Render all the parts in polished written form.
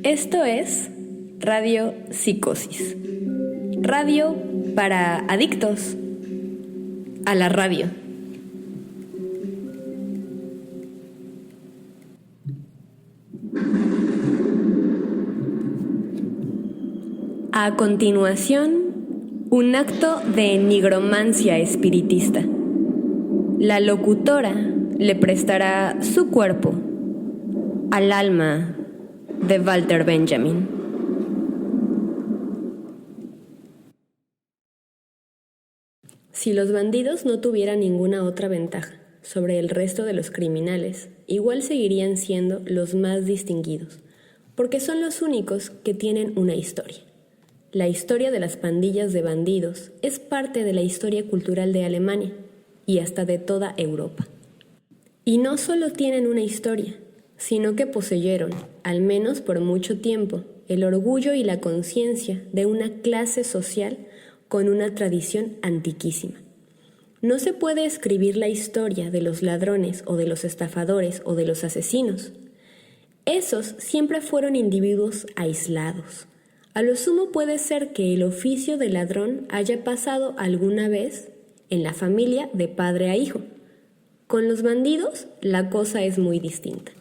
Esto es Radio Psicosis. Radio para adictos a la radio. A continuación, un acto de nigromancia espiritista. La locutora le prestará su cuerpo al alma de Walter Benjamin. Si los bandidos no tuvieran ninguna otra ventaja sobre el resto de los criminales, igual seguirían siendo los más distinguidos, porque son los únicos que tienen una historia. La historia de las pandillas de bandidos es parte de la historia cultural de Alemania y hasta de toda Europa. Y no solo tienen una historia, sino que poseyeron, al menos por mucho tiempo, el orgullo y la conciencia de una clase social con una tradición antiquísima. No se puede escribir la historia de los ladrones o de los estafadores o de los asesinos. Esos siempre fueron individuos aislados. A lo sumo puede ser que el oficio de ladrón haya pasado alguna vez en la familia de padre a hijo. Con los bandidos la cosa es muy distinta.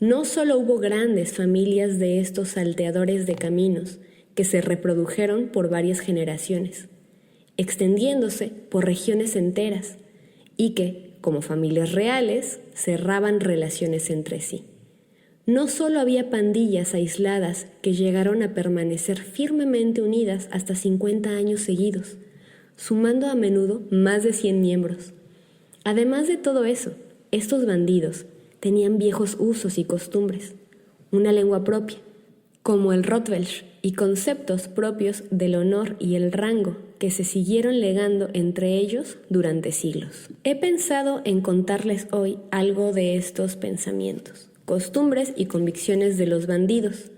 No solo hubo grandes familias de estos salteadores de caminos que se reprodujeron por varias generaciones, extendiéndose por regiones enteras y que, como familias reales, cerraban relaciones entre sí. No solo había pandillas aisladas que llegaron a permanecer firmemente unidas hasta 50 años seguidos, sumando a menudo más de 100 miembros. Además de todo eso, estos bandidos tenían viejos usos y costumbres, una lengua propia, como el Rottwelsch, y conceptos propios del honor y el rango que se siguieron legando entre ellos durante siglos. He pensado en contarles hoy algo de estos pensamientos, costumbres y convicciones de los bandidos,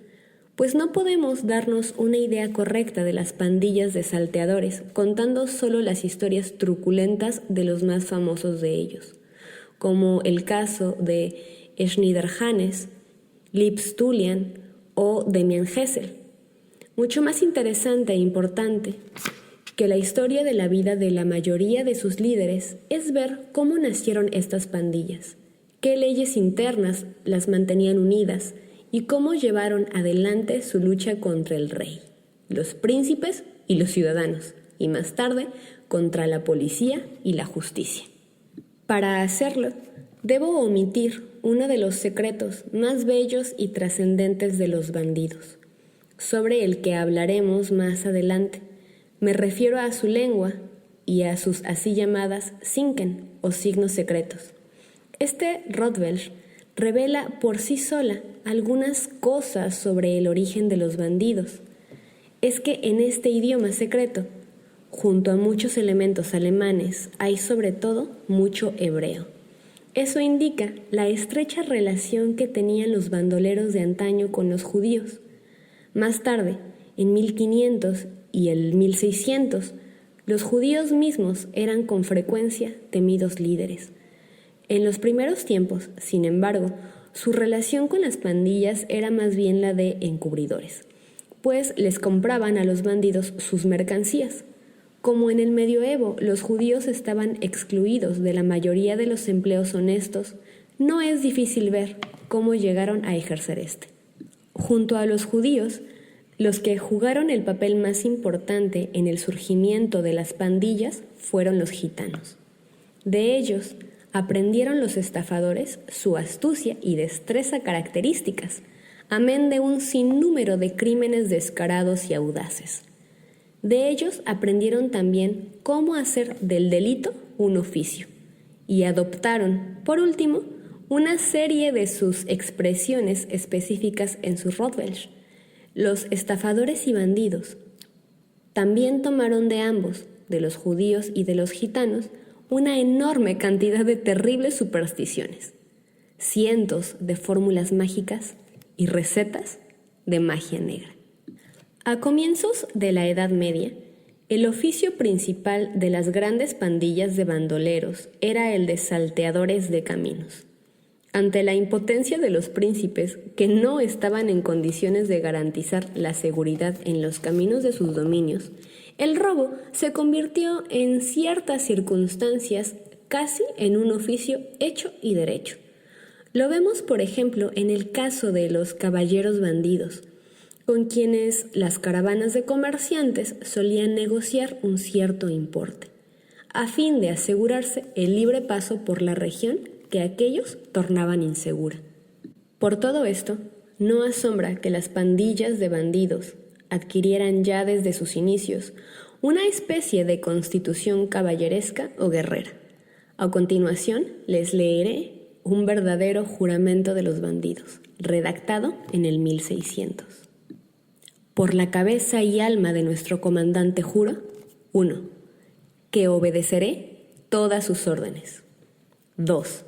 pues no podemos darnos una idea correcta de las pandillas de salteadores contando solo las historias truculentas de los más famosos de ellos, como el caso de Schneider-Hannes, Lips Tullian o Demian Hessel. Mucho más interesante e importante que la historia de la vida de la mayoría de sus líderes es ver cómo nacieron estas pandillas, qué leyes internas las mantenían unidas y cómo llevaron adelante su lucha contra el rey, los príncipes y los ciudadanos, y más tarde contra la policía y la justicia. Para hacerlo, debo omitir uno de los secretos más bellos y trascendentes de los bandidos, sobre el que hablaremos más adelante. Me refiero a su lengua y a sus así llamadas Zinken o signos secretos. Este Rottwelsch revela por sí sola algunas cosas sobre el origen de los bandidos. Es que en este idioma secreto, junto a muchos elementos alemanes, hay sobre todo mucho hebreo. Eso indica la estrecha relación que tenían los bandoleros de antaño con los judíos. Más tarde, en 1500 y el 1600, los judíos mismos eran con frecuencia temidos líderes. En los primeros tiempos, sin embargo, su relación con las pandillas era más bien la de encubridores, pues les compraban a los bandidos sus mercancías. Como en el medioevo los judíos estaban excluidos de la mayoría de los empleos honestos, no es difícil ver cómo llegaron a ejercer este. Junto a los judíos, los que jugaron el papel más importante en el surgimiento de las pandillas fueron los gitanos. De ellos aprendieron los estafadores su astucia y destreza características, amén de un sinnúmero de crímenes descarados y audaces. De ellos aprendieron también cómo hacer del delito un oficio, y adoptaron, por último, una serie de sus expresiones específicas en su Rottwelsch. Los estafadores y bandidos también tomaron de ambos, de los judíos y de los gitanos, una enorme cantidad de terribles supersticiones, cientos de fórmulas mágicas y recetas de magia negra. A comienzos de la Edad Media, el oficio principal de las grandes pandillas de bandoleros era el de salteadores de caminos. Ante la impotencia de los príncipes, que no estaban en condiciones de garantizar la seguridad en los caminos de sus dominios, el robo se convirtió en ciertas circunstancias casi en un oficio hecho y derecho. Lo vemos, por ejemplo, en el caso de los caballeros bandidos, con quienes las caravanas de comerciantes solían negociar un cierto importe, a fin de asegurarse el libre paso por la región que aquellos tornaban insegura. Por todo esto, no asombra que las pandillas de bandidos adquirieran ya desde sus inicios una especie de constitución caballeresca o guerrera. A continuación, les leeré un verdadero juramento de los bandidos, redactado en el 1600. Por la cabeza y alma de nuestro comandante juro, 1. Que obedeceré todas sus órdenes. 2.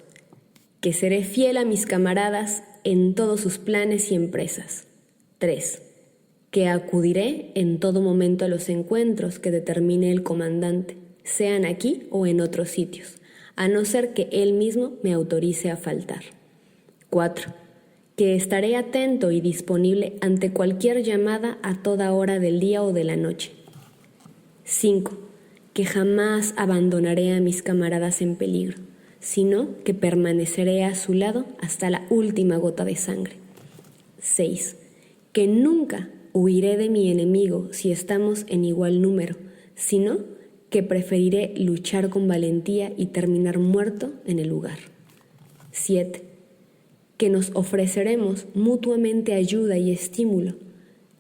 Que seré fiel a mis camaradas en todos sus planes y empresas. 3. Que acudiré en todo momento a los encuentros que determine el comandante, sean aquí o en otros sitios, a no ser que él mismo me autorice a faltar. 4. Que estaré atento y disponible ante cualquier llamada a toda hora del día o de la noche. 5. Que jamás abandonaré a mis camaradas en peligro, sino que permaneceré a su lado hasta la última gota de sangre. 6. Que nunca huiré de mi enemigo si estamos en igual número, sino que preferiré luchar con valentía y terminar muerto en el lugar. 7. Que nos ofreceremos mutuamente ayuda y estímulo,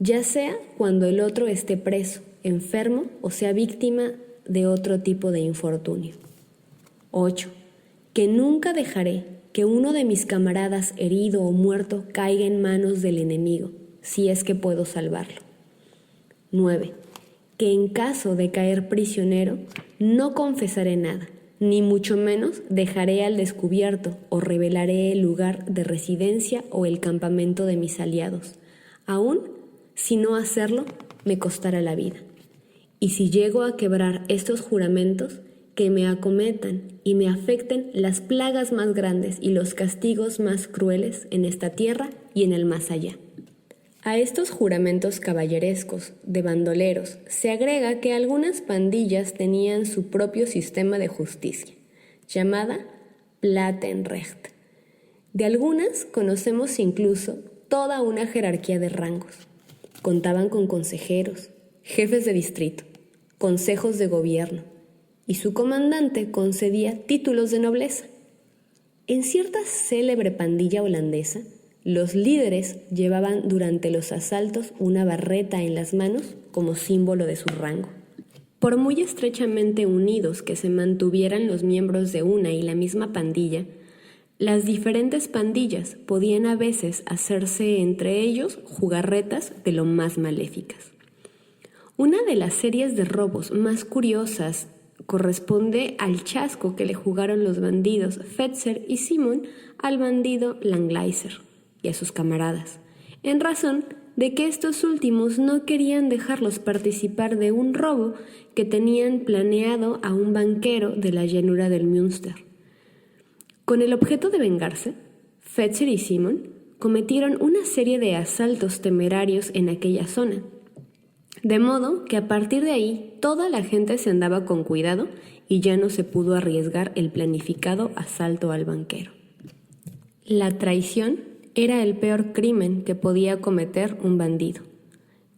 ya sea cuando el otro esté preso, enfermo o sea víctima de otro tipo de infortunio. 8. Que nunca dejaré que uno de mis camaradas herido o muerto caiga en manos del enemigo, si es que puedo salvarlo. 9. Que en caso de caer prisionero, no confesaré nada, ni mucho menos dejaré al descubierto o revelaré el lugar de residencia o el campamento de mis aliados, aun si no hacerlo me costará la vida. Y si llego a quebrar estos juramentos, que me acometan y me afecten las plagas más grandes y los castigos más crueles en esta tierra y en el más allá. A estos juramentos caballerescos de bandoleros se agrega que algunas pandillas tenían su propio sistema de justicia, llamada Plattenrecht. De algunas conocemos incluso toda una jerarquía de rangos. Contaban con consejeros, jefes de distrito, consejos de gobierno, y su comandante concedía títulos de nobleza. En cierta célebre pandilla holandesa, los líderes llevaban durante los asaltos una barreta en las manos como símbolo de su rango. Por muy estrechamente unidos que se mantuvieran los miembros de una y la misma pandilla, las diferentes pandillas podían a veces hacerse entre ellos jugarretas de lo más maléficas. Una de las series de robos más curiosas corresponde al chasco que le jugaron los bandidos Fetzer y Simon al bandido Langleiser y a sus camaradas, en razón de que estos últimos no querían dejarlos participar de un robo que tenían planeado a un banquero de la llanura del Münster. Con el objeto de vengarse, Fetzer y Simon cometieron una serie de asaltos temerarios en aquella zona, de modo que a partir de ahí toda la gente se andaba con cuidado y ya no se pudo arriesgar el planificado asalto al banquero. La traición era el peor crimen que podía cometer un bandido.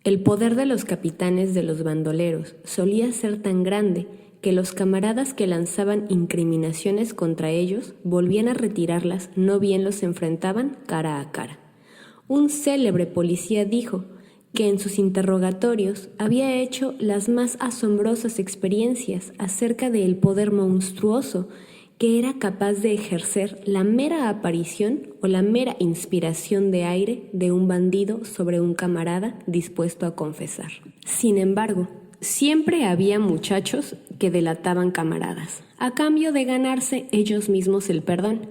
El poder de los capitanes de los bandoleros solía ser tan grande que los camaradas que lanzaban incriminaciones contra ellos volvían a retirarlas no bien los enfrentaban cara a cara. Un célebre policía dijo que en sus interrogatorios había hecho las más asombrosas experiencias acerca del poder monstruoso que era capaz de ejercer la mera aparición o la mera inspiración de aire de un bandido sobre un camarada dispuesto a confesar. Sin embargo, siempre había muchachos que delataban camaradas, a cambio de ganarse ellos mismos el perdón.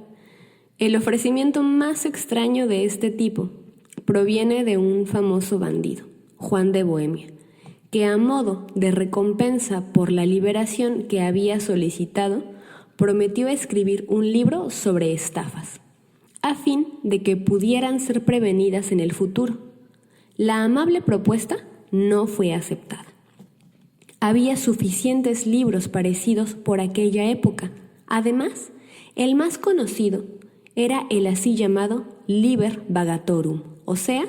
El ofrecimiento más extraño de este tipo proviene de un famoso bandido, Juan de Bohemia, que a modo de recompensa por la liberación que había solicitado, prometió escribir un libro sobre estafas. a fin de que pudieran ser prevenidas en el futuro. La amable propuesta no fue aceptada. Había suficientes libros parecidos por aquella época. Además, el más conocido era el así llamado Liber Vagatorum, o sea,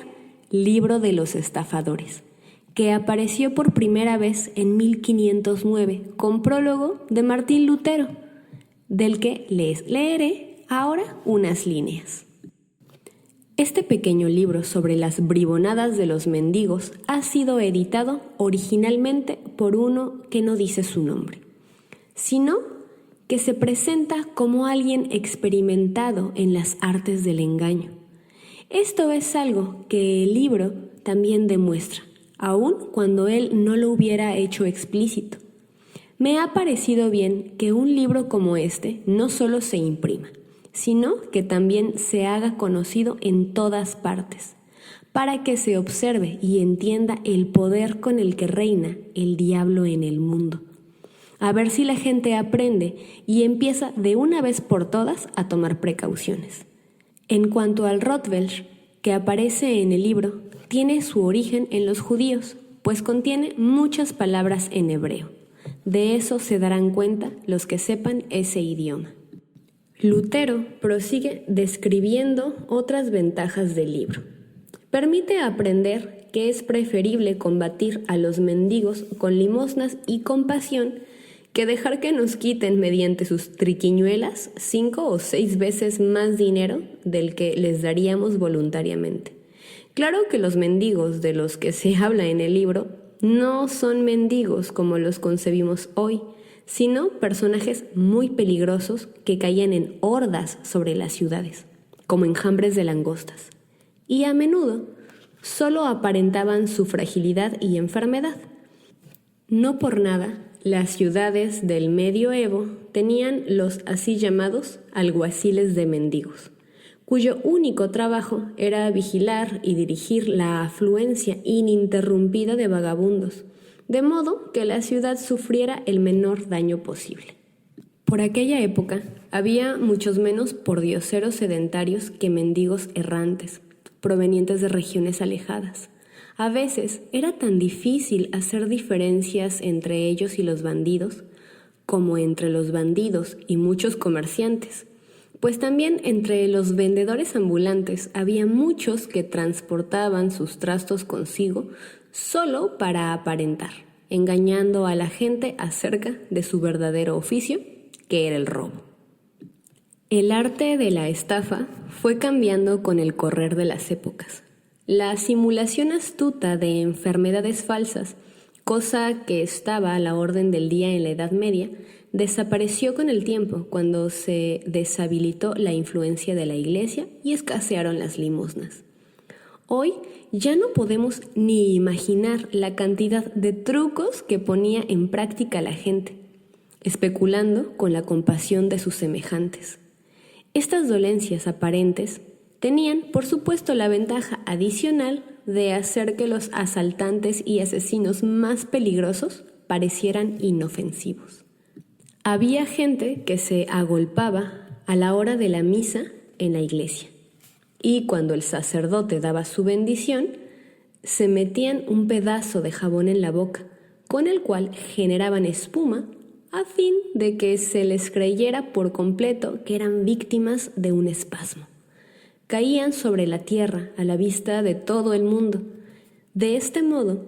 Libro de los Estafadores, que apareció por primera vez en 1509 con prólogo de Martín Lutero, del que les leeré ahora unas líneas. Este pequeño libro sobre las bribonadas de los mendigos ha sido editado originalmente por uno que no dice su nombre, sino que se presenta como alguien experimentado en las artes del engaño. Esto es algo que el libro también demuestra, aun cuando él no lo hubiera hecho explícito. Me ha parecido bien que un libro como este no solo se imprima, sino que también se haga conocido en todas partes, para que se observe y entienda el poder con el que reina el diablo en el mundo. A ver si la gente aprende y empieza de una vez por todas a tomar precauciones. En cuanto al Rotwelsch, que aparece en el libro, tiene su origen en los judíos, pues contiene muchas palabras en hebreo. De eso se darán cuenta los que sepan ese idioma. Lutero prosigue describiendo otras ventajas del libro. Permite aprender que es preferible combatir a los mendigos con limosnas y compasión que dejar que nos quiten mediante sus triquiñuelas 5 o 6 veces más dinero del que les daríamos voluntariamente. Claro que los mendigos de los que se habla en el libro no son mendigos como los concebimos hoy, sino personajes muy peligrosos que caían en hordas sobre las ciudades, como enjambres de langostas, y a menudo solo aparentaban su fragilidad y enfermedad. No por nada, las ciudades del medioevo tenían los así llamados alguaciles de mendigos, cuyo único trabajo era vigilar y dirigir la afluencia ininterrumpida de vagabundos, de modo que la ciudad sufriera el menor daño posible. Por aquella época había muchos menos pordioseros sedentarios que mendigos errantes, provenientes de regiones alejadas. A veces era tan difícil hacer diferencias entre ellos y los bandidos, como entre los bandidos y muchos comerciantes, pues también entre los vendedores ambulantes había muchos que transportaban sus trastos consigo solo para aparentar, engañando a la gente acerca de su verdadero oficio, que era el robo. El arte de la estafa fue cambiando con el correr de las épocas. La simulación astuta de enfermedades falsas, cosa que estaba a la orden del día en la Edad Media, desapareció con el tiempo cuando se deshabilitó la influencia de la Iglesia y escasearon las limosnas. Hoy ya no podemos ni imaginar la cantidad de trucos que ponía en práctica la gente, especulando con la compasión de sus semejantes. Estas dolencias aparentes tenían, por supuesto, la ventaja adicional de hacer que los asaltantes y asesinos más peligrosos parecieran inofensivos. Había gente que se agolpaba a la hora de la misa en la iglesia, y cuando el sacerdote daba su bendición, se metían un pedazo de jabón en la boca, con el cual generaban espuma a fin de que se les creyera por completo que eran víctimas de un espasmo. Caían sobre la tierra a la vista de todo el mundo. De este modo,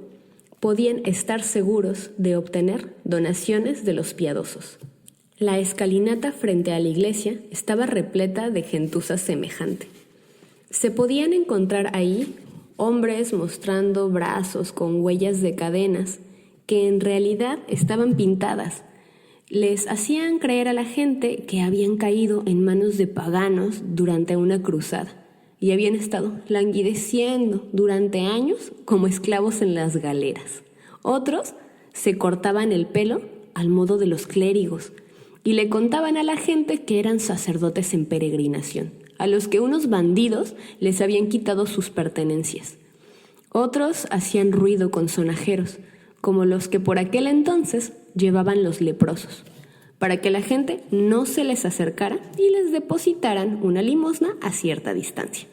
podían estar seguros de obtener donaciones de los piadosos. La escalinata frente a la iglesia estaba repleta de gentuza semejante. Se podían encontrar ahí hombres mostrando brazos con huellas de cadenas que en realidad estaban pintadas. Les hacían creer a la gente que habían caído en manos de paganos durante una cruzada y habían estado languideciendo durante años como esclavos en las galeras. Otros se cortaban el pelo al modo de los clérigos y le contaban a la gente que eran sacerdotes en peregrinación, a los que unos bandidos les habían quitado sus pertenencias. Otros hacían ruido con sonajeros, como los que por aquel entonces llevaban los leprosos, para que la gente no se les acercara y les depositaran una limosna a cierta distancia.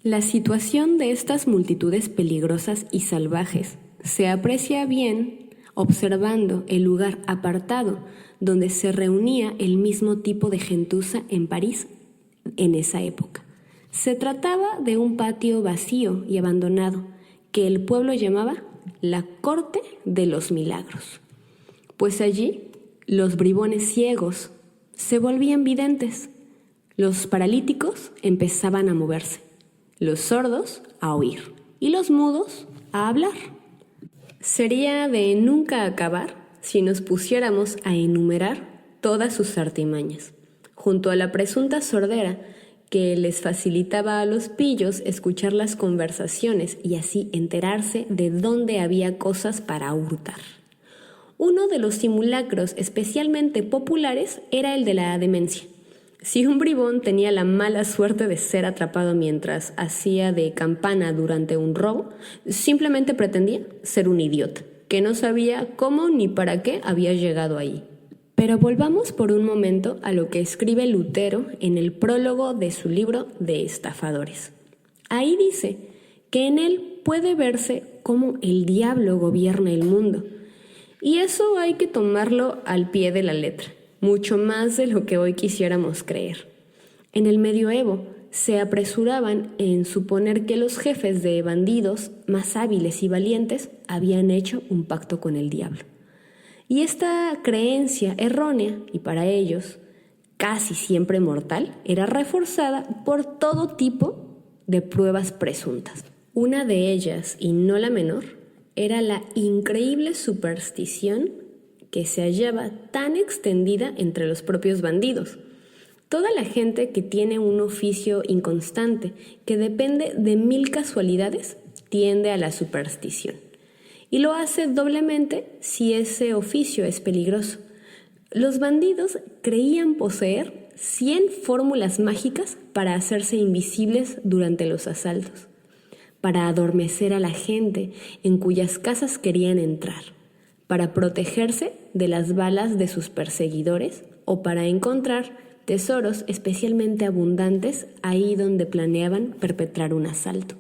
La situación de estas multitudes peligrosas y salvajes se aprecia bien observando el lugar apartado donde se reunía el mismo tipo de gentuza en París en esa época. Se trataba de un patio vacío y abandonado que el pueblo llamaba la Corte de los Milagros, pues allí los bribones ciegos se volvían videntes, los paralíticos empezaban a moverse, los sordos a oír y los mudos a hablar. Sería de nunca acabar si nos pusiéramos a enumerar todas sus artimañas, junto a la presunta sordera que les facilitaba a los pillos escuchar las conversaciones y así enterarse de dónde había cosas para hurtar. Uno de los simulacros especialmente populares era el de la demencia. Si un bribón tenía la mala suerte de ser atrapado mientras hacía de campana durante un robo, simplemente pretendía ser un idiota, que no sabía cómo ni para qué había llegado ahí. Pero volvamos por un momento a lo que escribe Lutero en el prólogo de su libro de Estafadores. Ahí dice que en él puede verse cómo el diablo gobierna el mundo. Y eso hay que tomarlo al pie de la letra, mucho más de lo que hoy quisiéramos creer. En el medioevo se apresuraban en suponer que los jefes de bandidos más hábiles y valientes habían hecho un pacto con el diablo. Y esta creencia errónea, y para ellos casi siempre mortal, era reforzada por todo tipo de pruebas presuntas. Una de ellas, y no la menor, era la increíble superstición que se hallaba tan extendida entre los propios bandidos. Toda la gente que tiene un oficio inconstante, que depende de 1000 casualidades, tiende a la superstición. Y lo hace doblemente si ese oficio es peligroso. Los bandidos creían poseer 100 fórmulas mágicas para hacerse invisibles durante los asaltos, para adormecer a la gente en cuyas casas querían entrar, para protegerse de las balas de sus perseguidores o para encontrar tesoros especialmente abundantes ahí donde planeaban perpetrar un asalto.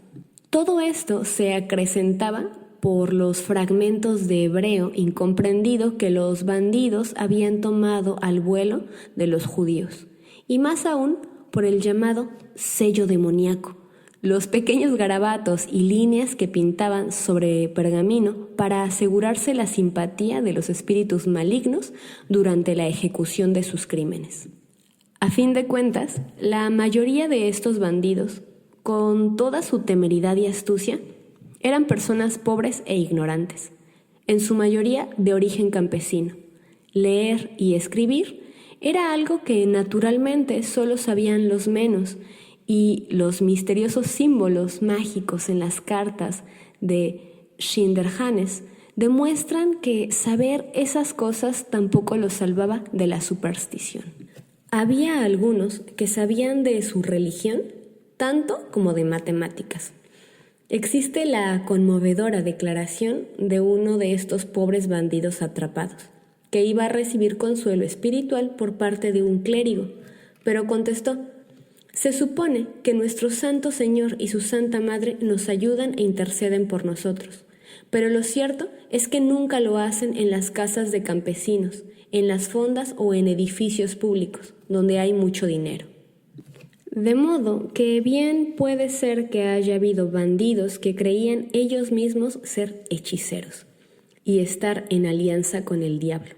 Todo esto se acrecentaba por los fragmentos de hebreo incomprendido que los bandidos habían tomado al vuelo de los judíos, y más aún por el llamado sello demoníaco, los pequeños garabatos y líneas que pintaban sobre pergamino para asegurarse la simpatía de los espíritus malignos durante la ejecución de sus crímenes. A fin de cuentas, la mayoría de estos bandidos, con toda su temeridad y astucia, eran personas pobres e ignorantes, en su mayoría de origen campesino. Leer y escribir era algo que naturalmente solo sabían los menos, y los misteriosos símbolos mágicos en las cartas de Schinderhannes demuestran que saber esas cosas tampoco los salvaba de la superstición. Había algunos que sabían de su religión tanto como de matemáticas. Existe la conmovedora declaración de uno de estos pobres bandidos atrapados, que iba a recibir consuelo espiritual por parte de un clérigo, pero contestó: «Se supone que nuestro Santo Señor y su Santa Madre nos ayudan e interceden por nosotros, pero lo cierto es que nunca lo hacen en las casas de campesinos, en las fondas o en edificios públicos, donde hay mucho dinero». De modo que bien puede ser que haya habido bandidos que creían ellos mismos ser hechiceros y estar en alianza con el diablo.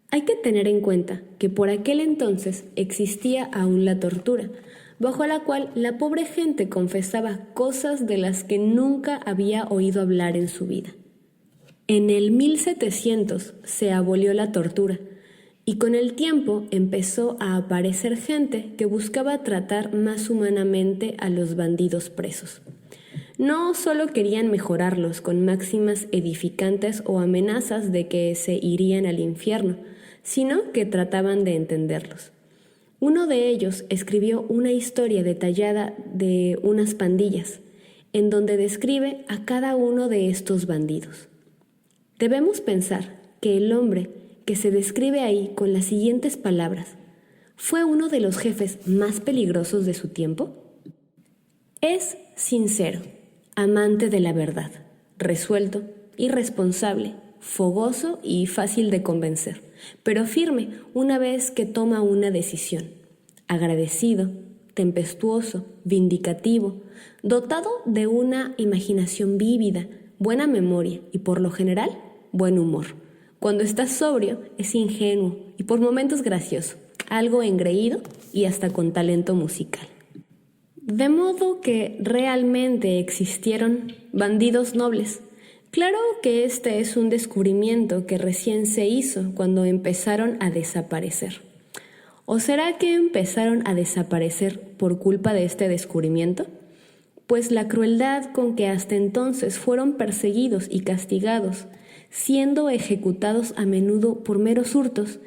Hay que tener en cuenta que por aquel entonces existía aún la tortura, bajo la cual la pobre gente confesaba cosas de las que nunca había oído hablar en su vida. En el 1700 se abolió la tortura, y con el tiempo empezó a aparecer gente que buscaba tratar más humanamente a los bandidos presos. No solo querían mejorarlos con máximas edificantes o amenazas de que se irían al infierno, sino que trataban de entenderlos. Uno de ellos escribió una historia detallada de unas pandillas, en donde describe a cada uno de estos bandidos. Debemos pensar que el hombre que se describe ahí con las siguientes palabras, ¿fue uno de los jefes más peligrosos de su tiempo? Es sincero, amante de la verdad, resuelto, irresponsable, fogoso y fácil de convencer, pero firme una vez que toma una decisión, agradecido, tempestuoso, vindicativo, dotado de una imaginación vívida, buena memoria y por lo general, buen humor. Cuando está sobrio es ingenuo y por momentos gracioso, algo engreído y hasta con talento musical. De modo que realmente existieron bandidos nobles. Claro que este es un descubrimiento que recién se hizo cuando empezaron a desaparecer. ¿O será que empezaron a desaparecer por culpa de este descubrimiento? Pues la crueldad con que hasta entonces fueron perseguidos y castigados, siendo ejecutados a menudo por meros hurtos,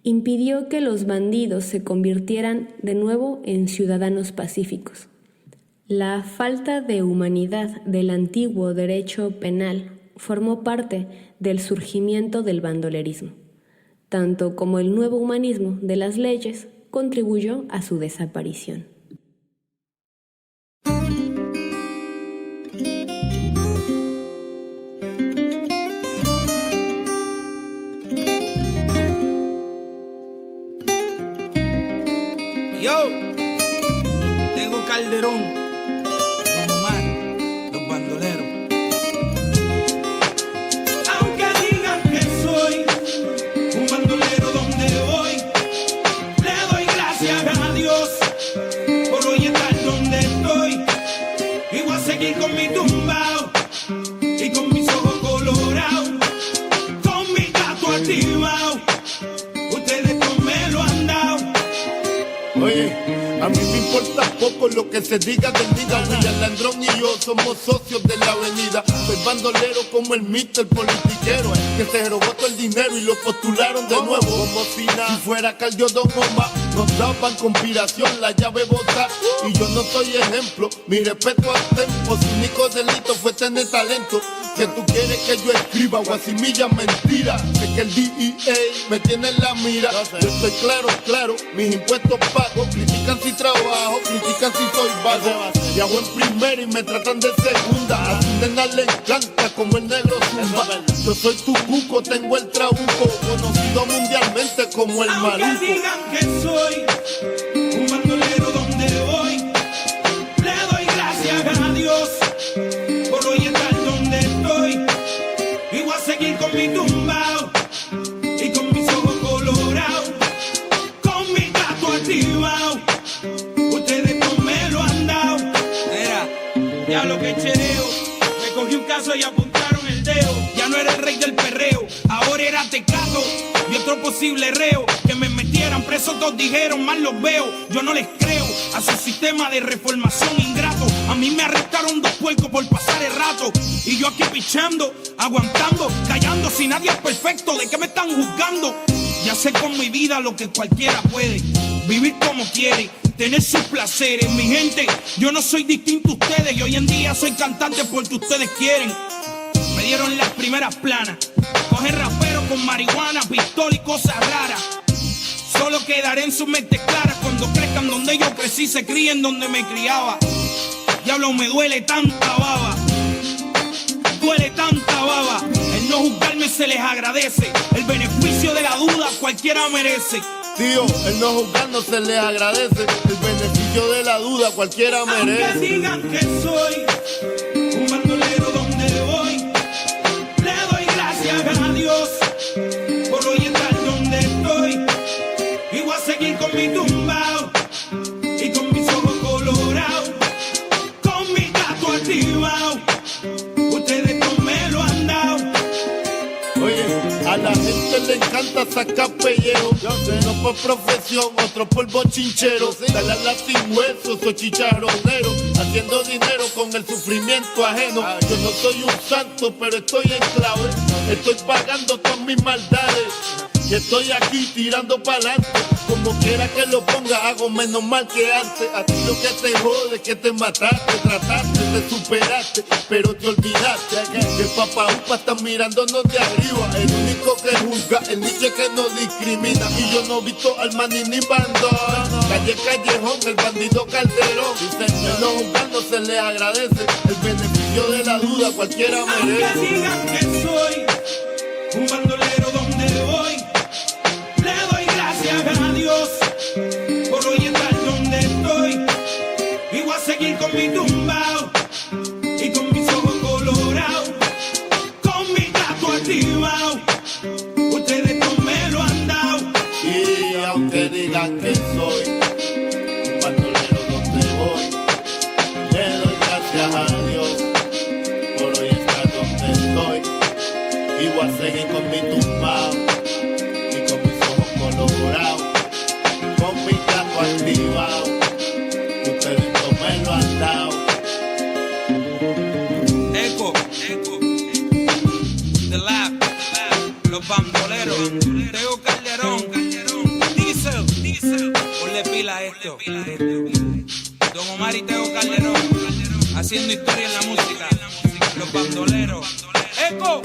impidió que los bandidos se convirtieran de nuevo en ciudadanos pacíficos. La falta de humanidad del antiguo derecho penal formó parte del surgimiento del bandolerismo, tanto como el nuevo humanismo de las leyes contribuyó a su desaparición. Yo, Tego Calderón, Don Omar, los bandoleros. Aunque digan que soy un bandolero donde voy, le doy gracias a Dios por hoy estar donde estoy. Y voy a seguir con mi tumbao y con mis ojos colorados, con mi gato activado. Ustedes no me lo han dado. Oye, a mí me importa poco lo que se diga del día. William Landrón y yo somos socios de la avenida. Soy bandolero como el Mr. politiquero, que se robó todo el dinero y lo postularon de nuevo. Como si fuera Caldio Don Omar, nos daban conspiración, la llave bota. Y yo no soy ejemplo, mi respeto al tempo. Su único delito fue tener talento. Que tú quieres que yo escriba guasimilla mentira. Es que el DEA me tiene en la mira. Yo estoy claro, mis impuestos pago. Critican si trabajo, critican si soy vago. Viajo en primera y me tratan de segunda. A su nena le encanta como el negro zumba. Yo soy tu cuco, tengo el trabuco, conocido mundialmente como el maluco. Aunque digan que soy un bandolero donde voy, le doy gracias a Dios por hoy estar donde estoy. Y voy a seguir con mi tumbao y con mis ojos colorados, con mi gato activado. Ustedes no me lo han dado. Era, ya lo que chereo, me cogí un caso y apuntaron el dedo. Ya no era el rey del perreo, ahora era Tecato y otro posible reo. Que me metieran preso, todos dijeron, mal los veo. Yo no les creo a su sistema de reformación ingrato. A mí me arrestaron 2 puercos por pasar el rato. Y yo aquí pichando, aguantando, callando. Si nadie es perfecto, ¿de qué me están juzgando? Ya sé con mi vida lo que cualquiera puede. Vivir como quiere, tener sus placeres. Mi gente, yo no soy distinto a ustedes. Y hoy en día soy cantante porque ustedes quieren. Me dieron las primeras planas. Coger rapero con marihuana, pistola y cosas raras. Solo quedaré en sus mentes claras cuando crezcan donde yo crecí, se críen donde me criaba. Diablo, me duele tanta baba. Duele tanta baba. El no juzgarme se les agradece. El beneficio de la duda cualquiera merece. Tío, el no juzgar no se les agradece. El beneficio de la duda cualquiera merece. Aunque digan que soy un bandolero donde voy, le doy gracias a Dios por hoy estar donde estoy. Y voy a seguir con mi tumbao y con mis ojos colorados, con mi gato activado. Ustedes no me lo han dado. Oye, a la gente le encanta sacar pellejo. Uno por profesión, otro por bochinchero. Dale a la sin hueso, soy chicharronero. Haciendo dinero con el sufrimiento ajeno. Yo no soy un santo, pero estoy en clave. Estoy pagando todas mis maldades. Y estoy aquí tirando pa'lante. como quiera que lo ponga, hago menos mal que antes. A ti lo que te jode, que te mataste, trataste, te superaste, pero te olvidaste que papá upa está mirándonos de arriba. El único que juzga, el niche que no discrimina. Y yo no he visto al maní ni bandón. Calle Callejón, el bandido Calderón. Dicen que los juzgando se les agradece. El beneficio de la duda cualquiera merece. Aunque digan que soy un bandolero donde voy, le doy gracias a Dios por hoy estar donde estoy. Y voy a seguir con mi tumbao y con mis ojos colorados, con mi gato activado. Ustedes no me lo han dado. Y aunque digan que soy un bandolero donde voy, le doy gracias a Dios por hoy estar donde estoy. Y voy a seguir con mi tumbao y con mis ojos colorados, con mi gato activado. Ustedes no me lo han dado. Eco, The Lab, los bandoleros, Teo Calderón, Diesel, ponle pila a esto. Don Omar y Teo Calderón, haciendo historia en la música, los bandoleros. Eco.